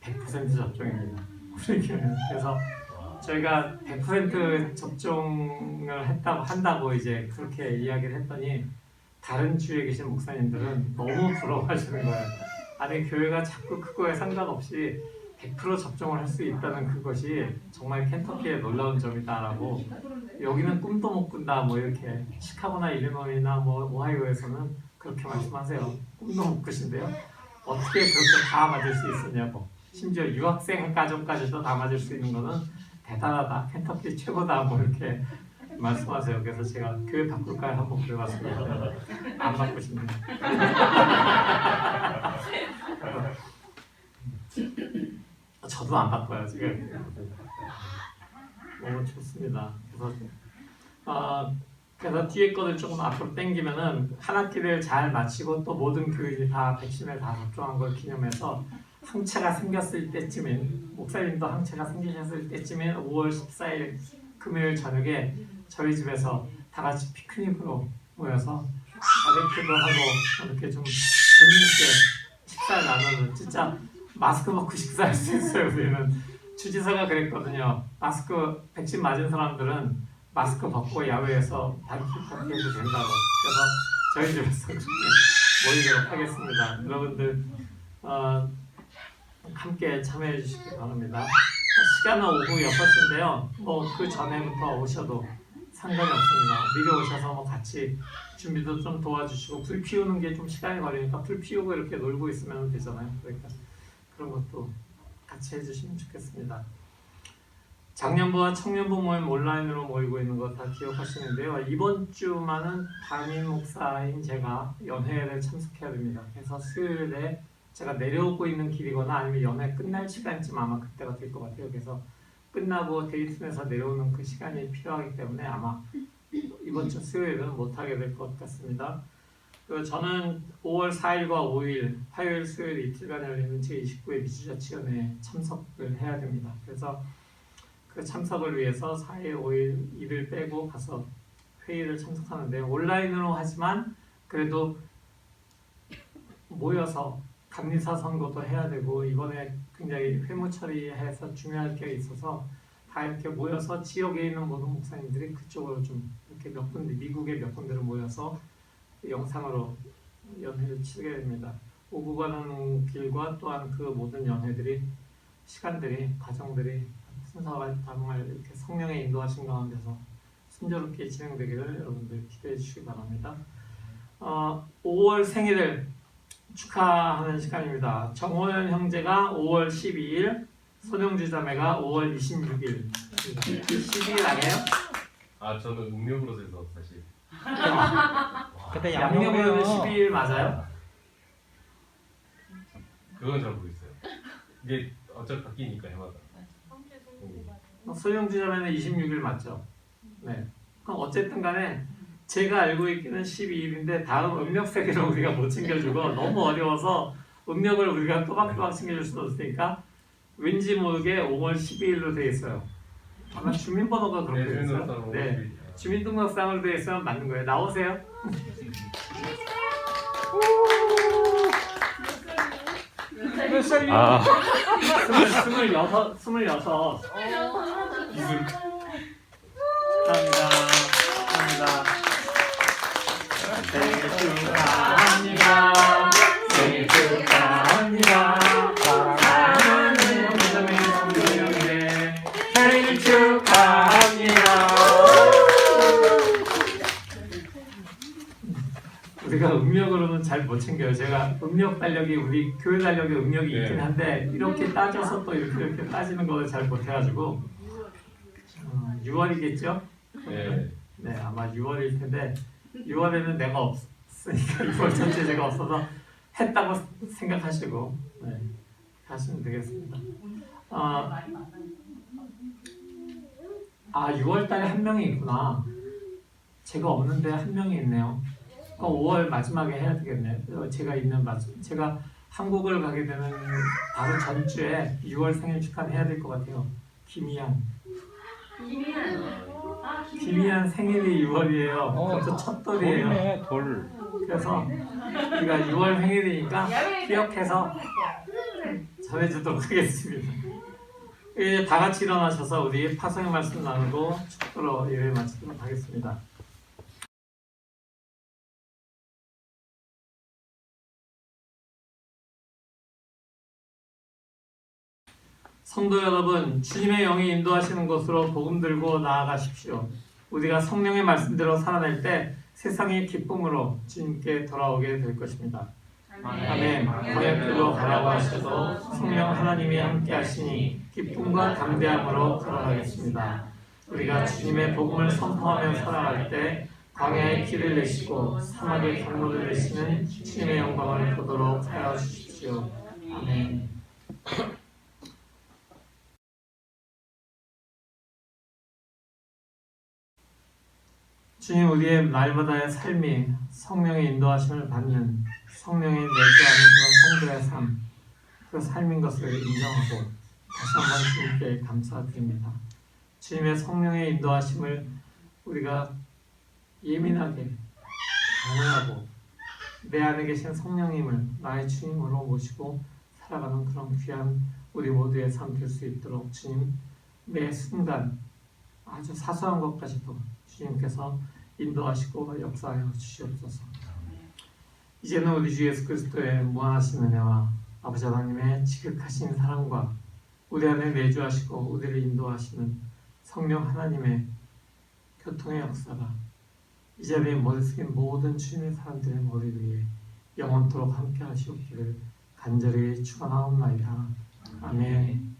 100% 접종입니다. 우리 교회는. 그래서 저희가 100% 접종을 한다고 이제 그렇게 이야기를 했더니 다른 주위에 계신 목사님들은 너무 부러워하시는 거예요. 아니 교회가 작고 크고에 상관없이 100% 접종을 할 수 있다는 그것이 정말 켄터키의 놀라운 점이다라고. 여기는 꿈도 못 꾼다 뭐 이렇게 시카고나 일리노이나 뭐 오하이오에서는 그렇게 말씀하세요. 꿈도 못 꾸신데요. 어떻게 그렇게 다 맞을 수 있었냐고. 심지어 유학생 가정까지도 다 맞을 수 있는 거는 대단하다. 켄터키 최고다 뭐 이렇게 말씀하세요. 그래서 제가 교회 바꿀까요? 한번 그래봤습니다. 안 바꾸시네요. 저도 안 바꿔요 지금. 너무 좋습니다. 그래서 뒤에 거를 조금 앞으로 당기면은 한 학기를 잘 마치고 또 모든 교인이 다 백신을 다 접종한 걸 기념해서 항체가 생겼을 때쯤인, 목사님도 항체가 생기셨을 때쯤인 5월 14일 금요일 저녁에 저희 집에서 다 같이 피크닉으로 모여서 바베큐도 하고 이렇게 좀 재미있게 식사를 나누는, 진짜 마스크 벗고 식사할 수 있어요. 우리는 주지사가 그랬거든요. 마스크 백신 맞은 사람들은 마스크 벗고 야외에서 바베큐 해도 된다고. 그래서 저희 집에서 그렇게 모이도록 하겠습니다. 여러분들 함께 참여해 주시기 바랍니다. 시간은 오후 6시인데요. 뭐 그 전에부터 오셔도 상관이 없습니다. 미리 오셔서 뭐 같이 준비도 좀 도와주시고, 불 피우는 게 좀 시간이 걸리니까 불 피우고 이렇게 놀고 있으면 되잖아요. 그러니까 그런 것도 같이 해주시면 좋겠습니다. 작년부와 청년부 모임 온라인으로 모이고 있는 거 다 기억하시는데요. 이번 주만은 담임 목사인 제가 연회를 참석해야 됩니다. 그래서 수요일에 제가 내려오고 있는 길이거나 아니면 연회 끝날 시간쯤 아마 그때가 될 것 같아요. 그래서 끝나고 데이튼에서 내려오는 그 시간이 필요하기 때문에 아마 이번 주 수요일은 못하게 될 것 같습니다. 저는 5월 4일과 5일, 화요일, 수요일 이틀간 열리는 제29회 미주자치연회에 참석을 해야 됩니다. 그래서 그 참석을 위해서 4일, 5일, 2일 빼고 가서 회의를 참석하는데, 온라인으로 하지만 그래도 모여서 감리사 선거도 해야 되고 이번에 굉장히 회무 처리해서 중요할 게 있어서 다 이렇게 모여서 지역에 있는 모든 목사님들이 그쪽으로 좀 이렇게 몇 군데, 미국의 몇 군데로 모여서 영상으로 연회를 치르게 됩니다. 오고 가는 길과 또한 그 모든 연회들이, 시간들이, 과정들이 순서가 정말 이렇게 성령의 인도하신 가운데서 순조롭게 진행되기를 여러분들 기대해 주시기 바랍니다. 5월 생일을 축하하는 시간입니다. 정호연 형제가 5월 12일, 손영주 자매가 5월 26일. 12일 아니에요? 아 저는 음력으로 돼서 사실. 그때 양력으로는 12일 맞아요? 그건 잘 모르겠어요. 이게 어차피 바뀌니까 해마다. 손영주 자매는 26일 맞죠? 네. 그럼 어쨌든 간에 제가 알고 있기는 12일인데 다음 음력 세계를 우리가 못 챙겨주고 너무 어려워서 음력을 우리가 또박또박 챙겨줄 수도 없으니까 왠지 모르게 5월 12일로 되어 있어요. 아마 주민번호가 그렇게 되어 있어요. 네. 주민등록상으로 되어 있으면 맞는 거예요. 나오세요. 몇 살이요? 26. 감사합니다. 생일 축하합니다. 생일 축하합니다. 사랑하는 형제자매 성도님들 생일 축하합니다. 우리가 음력으로는 잘 못 챙겨요. 제가 음력 달력이, 우리 교회 달력에 음력이 있긴 한데 이렇게 따져서 또 이렇게 따지는 걸 잘 못해가지고 6월이겠죠? 네, 아마 6월일 텐데 6월에는 내가 없으니까 6월 전체 제가 없어서 했다고 생각하시고 하시면 되겠습니다. 6월 달에 한 명이 있구나. 제가 없는데 한 명이 있네요. 5월 마지막에 해야 되겠네요. 제가 한국을 가게 되는 바로 전주에 6월 생일 축하를 해야 될 것 같아요. 김희안 생일이 6월이에요. 그것도 첫 돌이에요. 돌. 그래서 우리가 6월 생일이니까 기억해서 전해주도록 하겠습니다. 이제 다 같이 일어나셔서 우리 파송의 말씀 나누고 축도로 예배 마치도록 하겠습니다. 성도 여러분, 주님의 영이 인도하시는 곳으로 복음 들고 나아가십시오. 우리가 성령의 말씀대로 살아낼 때 세상의 기쁨으로 주님께 돌아오게 될 것입니다. 아멘. 광야길로 가라고 하셔도 성령 하나님이 함께 하시니 기쁨과 담대함으로 걸어가겠습니다. 우리가 주님의 복음을 선포하며 살아갈 때 광야의 길을 내시고 사막의 강물을 내시는 주님의 영광을 보도록 하여 주십시오. 아멘. 주님, 우리의 날마다의 삶이 성령의 인도하심을 받는 성령의 내주하는 그런 성도의 삶, 그 삶인 것을 인정하고 다시 한번 주님께 감사드립니다. 주님의 성령의 인도하심을 우리가 예민하게 반응하고 내 안에 계신 성령님을 나의 주님으로 모시고 살아가는 그런 귀한 우리 모두의 삶 될 수 있도록 주님, 매 순간 아주 사소한 것까지도 주님께서 인도하시고 역사하여 주시옵소서. 이제는 우리 주 예수 그리스도의 무한하신 은혜와 아버지 하나님의 지극하신 사랑과 우리 안에 내주하시고 우리를 인도하시는 성령 하나님의 교통의 역사가 이 자리에 머리 숙인 모든 주님의 사람들의 머리 위에 영원토록 함께 하시옵기를 간절히 축원하옵나이다. 아멘.